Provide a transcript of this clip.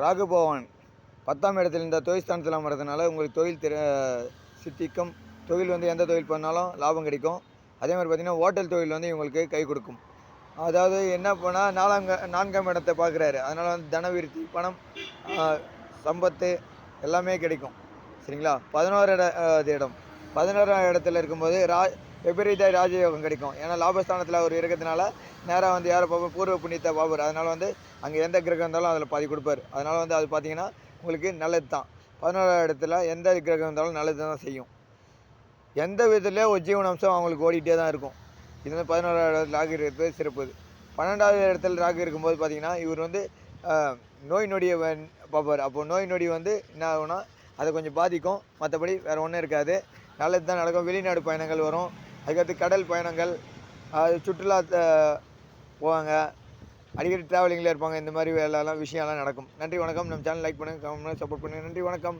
ராகு பகவான் 10ஆம் இடத்தில் இந்த தொழில் ஸ்தானத்தில் அமர்றதுனால உங்களுக்கு தொழில் சித்திக்கும். தொழில் வந்து எந்த தொழில் பண்ணாலும் லாபம் கிடைக்கும். அதே மாதிரி பார்த்திங்கன்னா ஹோட்டல் தொழில் வந்து இவங்களுக்கு கை கொடுக்கும். அதாவது என்ன பண்ணால் 4ஆம் இடத்தை பார்க்குறாரு. அதனால் வந்து தனவிருத்தி, பணம், சம்பத்து எல்லாமே கிடைக்கும். சரிங்களா? 11வது இடம் 11ஆம் இடத்துல இருக்கும்போது விபரீத ராஜயோகம் கிடைக்கும். ஏன்னா லாபஸ்தானத்தில் அவர் இருக்கிறதுனால நேராக வந்து யாரை பார்ப்போம், பூர்வ புண்ணியத்தை பார்ப்பார். அதனால் வந்து அங்கே எந்த கிரகம் இருந்தாலும் அதில் பாதி கொடுப்பார். அதனால் வந்து அது பார்த்திங்கன்னா உங்களுக்கு நல்லது தான். 11ஆம் இடத்துல எந்த கிரகம் இருந்தாலும் நல்லது தான் செய்யும். எந்த விதத்துலேயே ஒரு ஜீவனாம்சம் அவங்களுக்கு ஓடிக்கிட்டே தான் இருக்கும். இது வந்து 11ஆம் இடத்துல ராகு இருக்கிறது சிறப்பு. 12வது இடத்துல ராகு இருக்கும்போது பார்த்திங்கன்னா இவர் வந்து நோய் நொடியை பார்ப்பார். அப்போ நோய் நொடி வந்து என்ன ஆகும்னா அதை கொஞ்சம் பாதிக்கும். மற்றபடி வேறு ஒன்றும் இருக்காது. நல்லது தான் நடக்கும். வெளிநாடு பயணங்கள் வரும். அதுக்கடுத்து கடல் பயணங்கள், சுற்றுலா போவாங்க, அடிக்கடி ட்ராவலிங்கில் இருப்பாங்க. இந்த மாதிரி விஷயம்லாம் நடக்கும். நன்றி, வணக்கம். நம்ம சேனல் லைக் பண்ணுங்கள், கமெண்ட் பண்ணுங்கள், சப்போர்ட் பண்ணுங்கள். நன்றி, வணக்கம்.